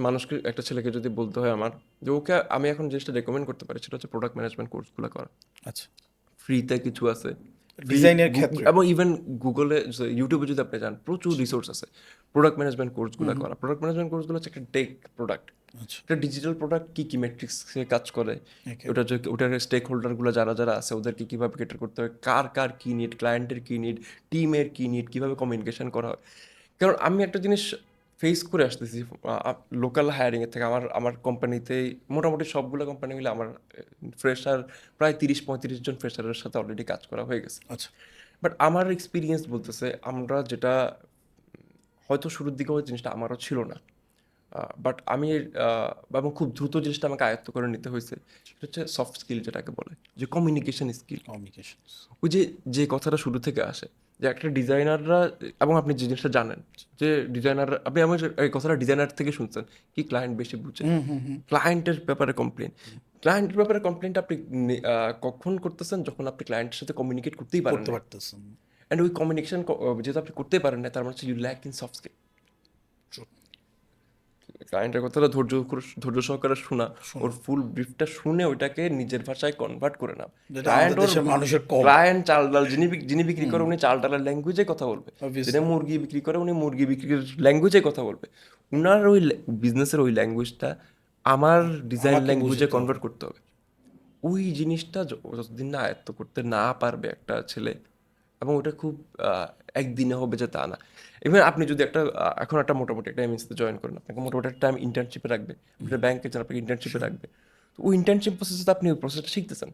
মানুষকে একটা ছেলেকে যদি বলতে হয় আমার যে ওকে আমি এখন জিনিসটা রেকমেন্ড করতে পারি সেটা হচ্ছে প্রোডাক্ট ম্যানেজমেন্ট কোর্সগুলো করা। আচ্ছা, ফ্রিতে কিছু আছে, ফ্রি, ডিজাইনের ক্ষেত্রে। এবং ইভেন গুগলে, ইউটিউবে যদি আপনি যান প্রচুর রিসোর্স আছে প্রোডাক্ট ম্যানেজমেন্ট কোর্সগুলো করা। প্রোডাক্ট ম্যানেজমেন্ট কোর্সগুলো হচ্ছে একটা টেক প্রোডাক্ট, আচ্ছা, একটা ডিজিটাল প্রোডাক্ট কী কী মেট্রিক্সে কাজ করে, ওকে, ওটা যে ওটার স্টেক হোল্ডারগুলো যারা যারা আছে ওদেরকে কীভাবে কেটার করতে হয়, কার কার কী নিড, ক্লায়েন্টের কী নিড, টিমের কী নিড, কীভাবে কমিউনিকেশন করা হয়। কারণ আমি একটা জিনিস ফেস করে আসতেছি লোকাল হায়ারিংয়ের থেকে। আমার আমার কোম্পানিতেই মোটামুটি সবগুলো কোম্পানি মিলে আমার ফ্রেশার প্রায় 30-35 জন ফ্রেশারের সাথে অলরেডি কাজ করা হয়ে গেছে। আচ্ছা, বাট আমার এক্সপিরিয়েন্স বলতেছে আমরা যেটা হয়তো শুরুর দিকে হয়তো জিনিসটা আমারও ছিল না, বাট আমি এবং খুব দ্রুত জিনিসটা আমাকে আয়ত্ত করে নিতে হয়েছে, সেটা হচ্ছে সফট স্কিল যেটাকে বলে, যে কমিউনিকেশন স্কিল। কমিউনিকেশন। ওই যে যে কথাটা শুরু থেকে আসে যে একটা ডিজাইনাররা, এবং আপনি যে জিনিসটা জানেন যে ডিজাইনার, আপনি আমার এই কথাটা ডিজাইনার থেকে শুনছেন কি ক্লায়েন্ট বেশি বুঝে, ক্লায়েন্টের ব্যাপারে কমপ্লেন। ক্লায়েন্টের ব্যাপারে কমপ্লেনটা আপনি কখন করতেছেন, যখন আপনি ক্লায়েন্টের সাথে কমিউনিকেট করতেই পারেন করতে না। পারতেছেন। অ্যান্ড ওই কমিউনিকেশন যেহেতু আপনি করতেই পারেন না, তার মানে হচ্ছে you lack in soft skill. ক্লায়েন্টের কথাটা ধৈর্য সহকারে শোনা, ওর শুনুন, ফুল ব্রিফটা শুনে ওইটাকে নিজের ভাষায় কনভার্ট করে না। যেটা আমাদের ক্লায়েন্ট ওর দেশের মানুষের কম। ক্লায়েন্ট চাল ডাল যিনি বিক্রি করে উনি চাল ডালের ল্যাঙ্গুয়েজে কথা বলবে, যিনি অবভিয়াসলি। মুরগি বিক্রি করে উনি মুরগি বিক্রির ল্যাঙ্গুয়েজে কথা বলবে। উনার ওই বিজনেসের ওই ল্যাঙ্গুয়েজটা আমার ডিজাইন আমাকে ল্যাঙ্গুয়েজে বুঝতে হবে। কনভার্ট করতে হবে। ওই জিনিসটা যতদিন না আয়ত্ত করতে না পারবে একটা ছেলে, এবং ওটা খুব একদিনে হবে যে তা না। ইভেন আপনি যদি একটা এখন একটা মোটামুটি একটা এমএনসিতে জয়েন করেন, আপনাকে মোটামুটি একটা টাইম ইন্টার্নশিপে রাখবে, একটা ব্যাংকে যান আপনাকে ইন্টার্নশিপে রাখবে। তো ওই ইন্টার্নশিপ প্রসেসে তো আপনি ওই প্রসেসটা শিখতেছেন।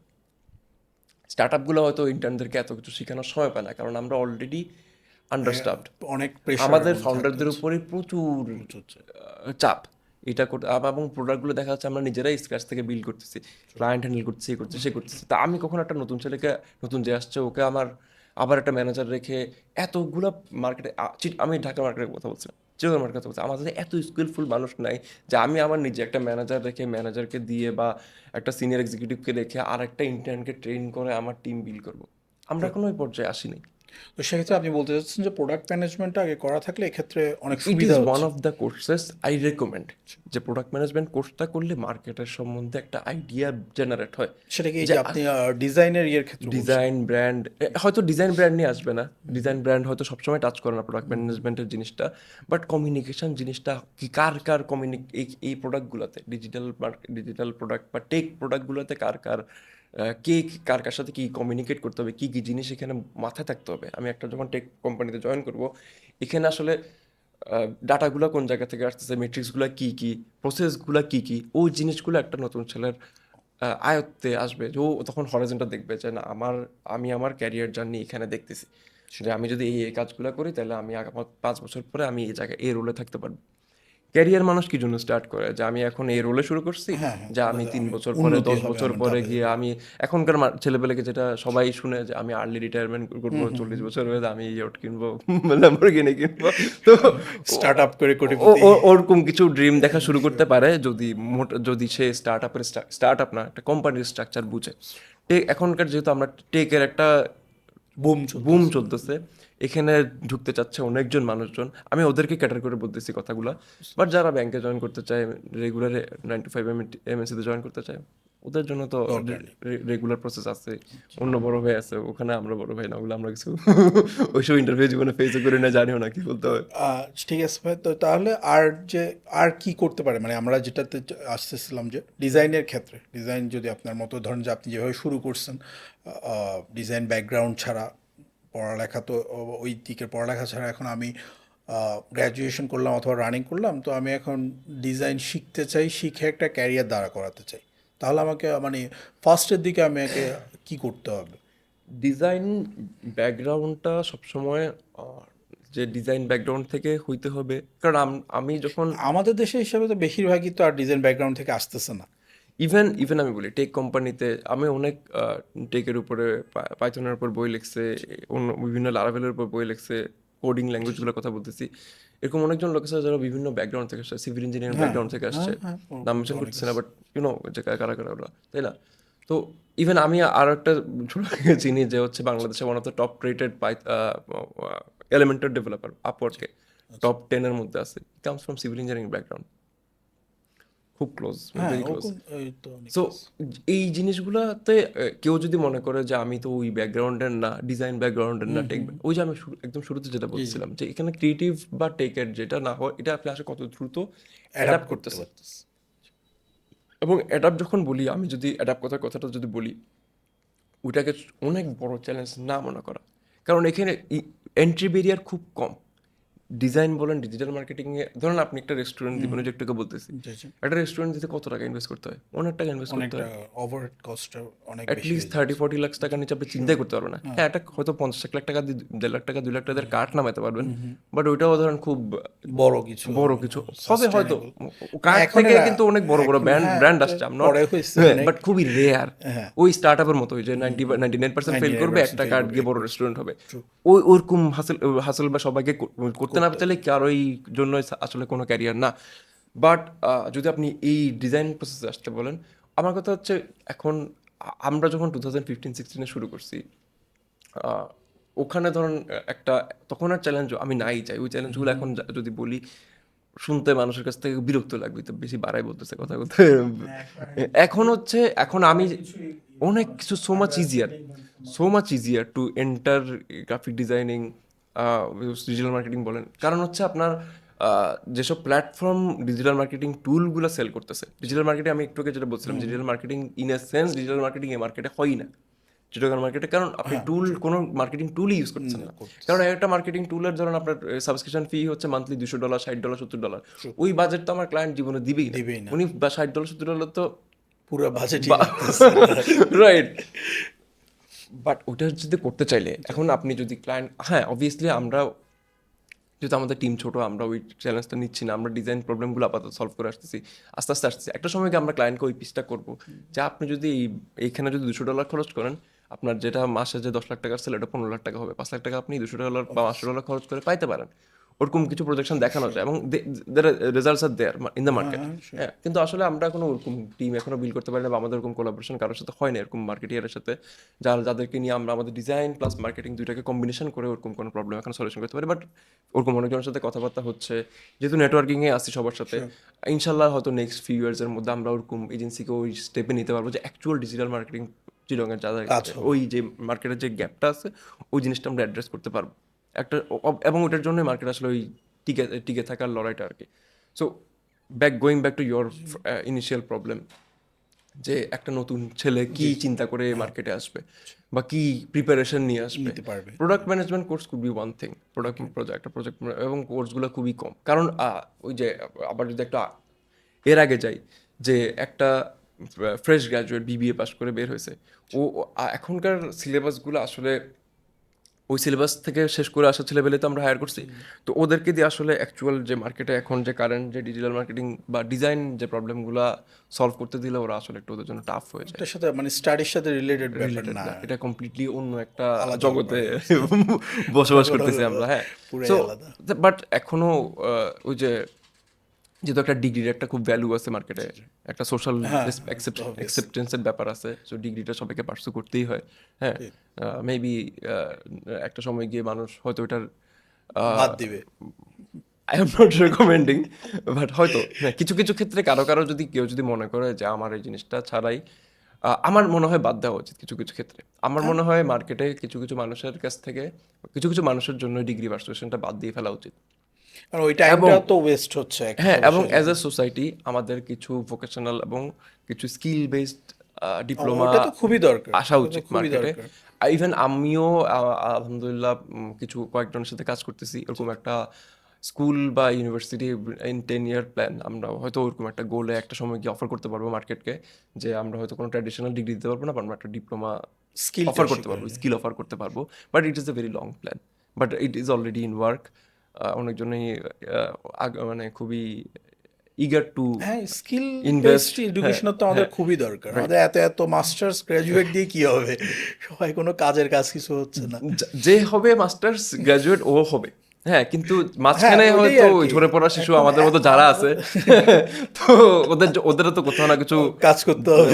স্টার্ট আপগুলো হয়তো ইন্টার্নদেরকে এত কিছু শেখানোর সময় পায় না, কারণ আমরা অলরেডি আন্ডারস্টাফড। অনেক প্রেশারের আমাদের মধ্যে থাকতে ফাউন্ডারদের হচ্ছে। উপরে প্রচুর বুঝছে। চাপ। এটা করতে এবং প্রোডাক্টগুলো দেখা যাচ্ছে আমরা নিজেরাই স্ক্র্যাচ থেকে বিল্ড করতেছি, ক্লায়েন্ট হ্যান্ডেল করতেছি, এই করতেছি, সে করতেছি। তা আমি কখন একটা নতুন ছেলেকে, নতুন যে আসছে ওকে আমার আবার একটা ম্যানেজার রেখে এতগুলো মার্কেটে, আমি ঢাকা মার্কেটের কথা বলছিলাম, চিটাগং মার্কেটের কথা বলছি, আমাদের এত স্কিলফুল মানুষ নাই যে আমি আমার নিজে একটা ম্যানেজার রেখে, ম্যানেজারকে দিয়ে বা একটা সিনিয়র এক্সিকিউটিভকে রেখে আর একটা ইন্টার্নকে ট্রেন করে আমার টিম বিল্ড করবো। আমরা এখনো ওই পর্যায়ে আসিনি। তো সেক্ষেত্রে আপনি বলতে চাচ্ছেন যে প্রোডাক্ট ম্যানেজমেন্টটা আগে করা থাকলে এক্ষেত্রে অনেক ইট ইজ সুবিধা ওয়ান হচ্ছে। Of the courses I recommend, যে প্রোডাক্ট ম্যানেজমেন্ট কোর্সটা করলে মার্কেটের সম্বন্ধে একটা আইডিয়া জেনারেট হয়। সেটা কি এই যে যে আপনি ডিজাইনের ইয়ের ক্ষেত্রে বলছেন? ডিজাইন ব্র্যান্ড, হয়তো ডিজাইন ব্র্যান্ড নিয়ে আসবে না, ডিজাইন ব্র্যান্ড হয়তো সবসময় টাচ করে না প্রোডাক্ট ম্যানেজমেন্টের জিনিসটা, বাট কমিউনিকেশন জিনিসটা কি, কার কার এই প্রোডাক্টগুলোতে, ডিজিটাল প্রোডাক্ট বা টেক প্রোডাক্টগুলোতে কার কার কে কার কার সাথে কি কমিউনিকেট করতে হবে, কি কি জিনিস এখানে মাথায় থাকতে হবে। আমি একটা যখন টেক কোম্পানিতে জয়েন করব, এখানে আসলে ডাটাগুলো কোন জায়গা থেকে আসতেছে, মেট্রিক্সগুলো কি কি, প্রসেসগুলো কি কি, ওই জিনিসগুলো একটা নতুন ছেলের আয়ত্তে আসবে, যে ও তখন হরাইজনটা দেখবে যে না আমি আমার ক্যারিয়ার জার্নি এখানে দেখতেছি, যে আমি যদি এই কাজগুলো করি তাহলে আমি আগামী 5 বছর পরে আমি এই জায়গায় এই রোলে থাকতে পারবো। ক্যারিয়ার মানুষ কি জন্য স্টার্ট করে, যে আমি এখন এই রোলে শুরু করছি, হ্যাঁ, হ্যাঁ, যে আমি 3 বছর পরে, উন্নতি 10 হবে বছর আমার পরে ধাপে গিয়ে ধাপে। আমি, এখনকার ছেলেপেলেকে যেটা সবাই শুনে যে আমি আর্লি রিটায়ারমেন্ট করবো, 40 বছর হয়ে আমি ইয়ট কিনবো, ল্যাম্বরগিনি কিনবো। তো স্টার্ট আপ করে ও- কোটিপতি। ওরকম কিছু ড্রিম দেখা শুরু করতে পারে যদি যদি সে স্টার্ট আপ না একটা কোম্পানির স্ট্রাকচার বুঝে। এখনকার যেহেতু আমরা টেকের একটা বুম বুম চলতেছে। চলতেছে, এখানে ঢুকতে চাচ্ছে অনেকজন মানুষজন, আমি ওদেরকে ক্যাটার করে বলতেছি কথাগুলো। বাট যারা ব্যাংকে জয়েন করতে চায়, রেগুলার 9 to 5 এমএনসিতে জয়েন করতে চায়, ওদের জন্য তো দরকার নেই। রেগুলার প্রসেস আছে। অন্য বড় ভাই আছে, ওখানে আমরা বড় ভাই না, ওগুলো আমরা কিছু ওইসব ইন্টারভিউ জীবনে ফেসও করি না, জানিও না কি বলতে হবে। ঠিক আছে ভাই, তো তাহলে যে আর কি করতে পারে, মানে আমরা যেটাতে আসতেছিলাম যে ডিজাইনের ক্ষেত্রে, ডিজাইন যদি আপনার মতো ধরেন যে আপনি যেভাবে শুরু করছেন, ডিজাইন ব্যাকগ্রাউন্ড ছাড়া, পড়ালেখা তো ওই দিকের পড়ালেখা ছাড়া, এখন আমি গ্র্যাজুয়েশন করলাম অথবা রানিং করলাম, তো আমি এখন ডিজাইন শিখতে চাই, শিখে একটা ক্যারিয়ার দাঁড়া করাতে চাই, তাহলে আমাকে মানে ফার্স্টের দিকে আমাকে কি করতে হবে? ডিজাইন ব্যাকগ্রাউন্ডটা সবসময় যে ডিজাইন ব্যাকগ্রাউন্ড থেকে হইতে হবে, কারণ আমি যখন আমাদের দেশে হিসাবে তো বেশিরভাগই তো আর ডিজাইন ব্যাকগ্রাউন্ড থেকে আসতেছে না। ইভেন ইভেন আমি বলি টেক কোম্পানিতে আমি অনেক টেকের উপরে, পাইথনের উপর বই লিখছে, অন্য বিভিন্ন লারাভেলের উপর বই লিখছে, কোডিং ল্যাঙ্গুয়েজগুলোর কথা বলতেছি। এরকম অনেকজন লোক আছে যারা বিভিন্ন ব্যাকগ্রাউন্ড থেকে আসছে, সিভিল ইঞ্জিনিয়ারিং হ্যাঁ, ব্যাকগ্রাউন্ড থেকে আসছে, হ্যাঁ, হ্যাঁ, নাম ওরকম তো মেনশন অনেক করতেছে না, আছে। বাট যে কারা কারা ওরা, তাই না? তো ইভেন আমি আরও একটা ছোটকে চিনি যে হচ্ছে বাংলাদেশে one of the top rated Elementor developer আপওয়ার্কে, আচ্ছা, টপ 10-এর মধ্যে আছে, comes from civil engineering background. খুব ক্লোজ, হ্যাঁ ভেরি ক্লোজ। এই তো অনেক সো এই জিনিসগুলোতে কেউ যদি মনে করে যে আমি তো ওই ব্যাকগ্রাউন্ডের না, ডিজাইন ব্যাকগ্রাউন্ডের না, টেক, ওই যে আমি একদম শুরুতে যেটা বলছিলাম যে এখানে ক্রিয়েটিভ বা টেকের যেটা না হয়, এটা আপনি আসলে কত দ্রুত অ্যাডাপ্ট অ্যাডাপ্ট করতে করতেছে। পারতেছে। এবং অ্যাডাপ্ট যখন বলি, আমি যদি অ্যাডাপ্ট কথাটা যদি বলি, ওইটাকে অনেক বড় চ্যালেঞ্জ না মনে করা, কারণ এখানে এন্ট্রি ব্যারিয়ার খুব কম। ডিজাইন বলেন, ডিজিটাল মার্কেটিংয়ে ধরেন আপনি একটা রেস্টুরেন্ট দিবেন, ওই যে একটু আগে বলতেছি, জি, জি। একটা রেস্টুরেন্ট দিতে কত টাকা ইনভেস্ট করতে হয়? অনেক টাকা ইনভেস্ট করতে অনেকটা হয়। ওভারহেড কস্টটা অনেক বেশি অ্যাটলিস্ট হয়ে যায়। 30-40 লাখ টাকার নিচে আপনি চিন্তাই করতে পারবেন না। হ্যাঁ, এটা হয়তো 50-1 লাখ টাকা দিয়ে, 1.5 লাখ টাকা, 2 লাখ টাকা দিয়ে কাঠ নামাতে পারবেন, বাট ওইটাও ধরেন খুব বড় কিছু বড় হবে কিছু না, হবে হয়তো। সাস্টেইনেবল। কাঠ এখন থেকে কিন্তু অনেক বড় বড় এখন ব্র্যান্ড হ্যাঁ ব্র্যান্ড আসছে, আমরা পরে হয়েছে অনেক। বাট খুবই রেয়ার। হ্যাঁ ওই স্টার্ট আপের মতো, ওই যে 99% ফেল করবে, 99% একটা fail কাঠ করবে, গিয়ে বড় 1% রেস্টুরেন্ট হবে। True. ওই ওরকম হাসল বা সবাইকে করতে না চাইলে কারোই জন্য আসলে কোনো ক্যারিয়ার না। বাট যদি আপনি এই ডিজাইন প্রসেসে আসতে বলেন, আমার কথা হচ্ছে এখন আমরা যখন 2015-16 শুরু করছি, আহ, ওখানে ধরুন একটা তখন আর চ্যালেঞ্জ আমি নাই চাই, ওই চ্যালেঞ্জগুলো এখন যদি বলি শুনতে মানুষের কাছ থেকে বিরক্ত লাগবে, তো বেশি বাড়াই বলতেছে কথা বলতে। এখন হচ্ছে, এখন আমি অনেক কিছু so much easier to enter graphic designing, digital marketing বলেন। কারণ হচ্ছে আপনার যেসব প্ল্যাটফর্ম ডিজিটাল মার্কেটিং টুলগুলো সেল করতেছে, ডিজিটাল মার্কেটিং আমি একটু আগে যেটা বলছিলাম, digital marketing in a sense digital marketing এই মার্কেটে হয় না, চিটাগাং মার্কেটে, কারণ আপনি হ্যাঁ টুল কোনো মার্কেটিং টুলই ইউজ করছেন না। করতেছে। কারণ একটা মার্কেটিং টুলের ধরুন আপনার সাবস্ক্রিপশন ফি হচ্ছে মান্থলি $200, $60, $70। True. ওই বাজেট তো আমার ক্লায়েন্ট জীবনে দিবেই না। দিবেই না, উনি বা $60, $70 তো পুরো বাজেটই লাগতেছে। রাইট। বাট ওটা যদি করতে চাইলে এখন আপনি যদি ক্লায়েন্ট, হ্যাঁ অবভিয়াসলি আমরা যেহেতু আমাদের টিম ছোট, আমরা ওই চ্যালেঞ্জটা নিচ্ছি না, আমরা ডিজাইন প্রবলেমগুলো আপাতত সলভ করে আসতেছি, আস্তে আস্তে আসতেছি। একটা সময় গিয়ে আমরা ক্লায়েন্টকে ওই পিসটা করবো যে আপনি যদি এইখানে যদি $200 খরচ করেন, আপনার যেটা মাসে যে 10 লাখ টাকার সেল, এটা 15 লাখ টাকা হবে। 5 লাখ টাকা আপনি $200 বা $500 খরচ করে পাইতে পারেন। ওরকম কিছু প্রজেকশন দেখানো যায় এবং results are there in the market. sure. হ্যাঁ, কিন্তু আসলে আমরা কোনো ওরকম টিম এখনো বিল্ড করতে পারি না, বা আমাদের ওরকম কোলাবোরেশন কারোর সাথে হয় না, এরকম মার্কেটিয়ারের সাথে, যাদেরকে নিয়ে আমরা আমাদের ডিজাইন প্লাস মার্কেটিং দুইটাকে কম্বিনেশন করে ওরকম কোনো প্রবলেম এখন সলিউশন করতে পারি। বাট ওরকম অনেকজনের সাথে কথাবার্তা হচ্ছে, যেহেতু নেটওয়ার্কিংয়ে আসছি সবার সাথে, ইনশাল্লাহ হয়তো নেক্সট ফিউ ইয়ার্সের মধ্যে আমরা ওরকম এজেন্সিকে ওই স্টেপে নিতে পারবো যে অ্যাকচুয়াল ডিজিটাল মার্কেটিং চিরঙের যাদের কাজ হবে। ওই যে মার্কেটের যে গ্যাপটা আছে, ওই জিনিসটা আমরা অ্যাড্রেস করতে পারবো একটা। এবং ওটার জন্য মার্কেট আসলে ওই টিকে টিকে থাকার লড়াইটা আর কি। So going back to your initial problem, যে একটা নতুন ছেলে কি চিন্তা করে মার্কেটে আসবে বা কি প্রিপারেশন নিয়ে আসবে। নিতে পারবে। Product management course could be one thing, একটা প্রজেক্ট এবং কোর্সগুলো খুবই কম। কারণ ওই যে আবার যদি একটা এর আগে যাই, যে একটা ফ্রেশ গ্র্যাজুয়েট বিবিএ পাস করে বের হয়েছে, এখনকার সিলেবাসগুলো আসলে ওই সিলেবাস থেকে শেষ করে আসা ছেলেবেলে তো আমরা হায়ার করছি, তো ওদেরকে দিয়ে আসলে অ্যাকচুয়াল যে মার্কেটে এখন যে কারেন্ট যে ডিজিটাল মার্কেটিং বা ডিজাইন যে প্রবলেমগুলো সলভ করতে দিলে ওরা আসলে একটু ওদের জন্য টাফ হয়ে যায়। এটার সাথে মানে স্টাডির সাথে রিলেটেড ব্যাপার রিলেটেড না, না, এটা কমপ্লিটলি অন্য একটা আলাদা জগতে ব্যাপার। বসবাস করতেছি আমরা। হ্যাঁ, পুরাই সো আলাদা। বাট এখনো ওই যে যেহেতু একটা ডিগ্রির একটা খুব ভ্যালু আছে মার্কেটে, একটা সোশ্যাল হ্যাঁ, অ্যাকসেপ্টেন্সের ব্যাপার আছে, সো ডিগ্রিটা সবাইকে পার্সু করতেই হয়। হ্যাঁ, মেবি একটা সময় গিয়ে মানুষ হয়তো এটার বাদ দিবে। I am not recommending, but হয়তো হ্যাঁ, কিছু কিছু ক্ষেত্রে কারো যদি কেউ যদি মনে করে যে আমার এই জিনিসটা ছাড়াই, আমার মনে হয় বাদ দেওয়া উচিত কিছু কিছু ক্ষেত্রে। আমার মনে হয় মার্কেটে কিছু কিছু মানুষের কাছ থেকে, কিছু কিছু মানুষের জন্য ডিগ্রি ভার্সিয়েশনটা বাদ দিয়ে ফেলা উচিত। আর ওই টাইমটা তো ওয়েস্ট হচ্ছে হ্যাঁ, এবং অ্যাজ এ সোসাইটি আমাদের কিছু ভোকেশনাল এবং কিছু স্কিল বেসড ডিপ্লোমা ওটা তো খুবই দরকার, আসা ওটা তো উচিত খুবই মার্কেটে। দরকার। ইভেন আমিও আলহামদুলিল্লাহ কিছু কয়েকজনের সাথে কাজ করতেছি, এরকম একটা স্কুল বা ইউনিভার্সিটি ইন 10 ইয়ার প্ল্যান, আমরা হয়তো ওরকম একটা গোলে একটা সময় গিয়ে অফার করতে পারবো মার্কেটকে, যে আমরা হয়তো কোনো ট্র্যাডিশনাল ডিগ্রি দিতে পারবো না, বা আমরা একটা ডিপ্লোমা স্কিল অফার করতে পারবো, স্কিল অফার করতে পারবো। But it is a very long plan, but it is already in work. অনেকজনই মানে খুবই ইগার টু হ্যাঁ, স্কিল ইনভেস্ট। বেসড এডুকেশন তো আমাদের খুবই দরকার। আমাদের এত এত মাস্টার্স গ্রাজুয়েট দিয়ে কি হবে, সবাই কোনো কাজের কাজ কিছু হচ্ছে না। যে হবে মাস্টার্স গ্রাজুয়েট ও হবে, হ্যাঁ, কিন্তু মাঝখানে ওটাই হয়তো আর কি। ঝরে পড়া শিশু এখন আমাদের মতো যারা আছে, তো ওদেরও তো কোথাও না কিছু কাজ করতে হবে,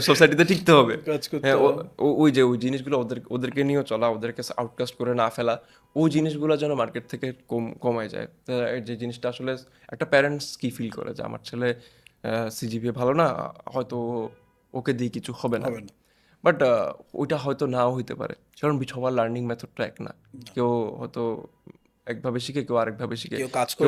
সোসাইটিতে টিকতে হবে। কাজ করতে হ্যাঁ, হবে। ওই যে ওই জিনিসগুলো ওদেরকে নিয়েও চলা, ওদেরকে আউটকাস্ট করে না ফেলা, ওই জিনিসগুলো যেন মার্কেট থেকে কমায় যায়। যে জিনিসটা আসলে একটা প্যারেন্টস কি ফিল করে যে আমার ছেলে সিজিপিএ ভালো না, হয়তো ওকে দিয়ে কিছু হবে না। হবে না। বাট ওইটা হয়তো নাও হইতে পারে, কারণ সবার লার্নিং মেথডটা এক না। কেউ হয়তো একভাবে শিখে, কেউ আরেকভাবে শিখে। কেউ কাজ করে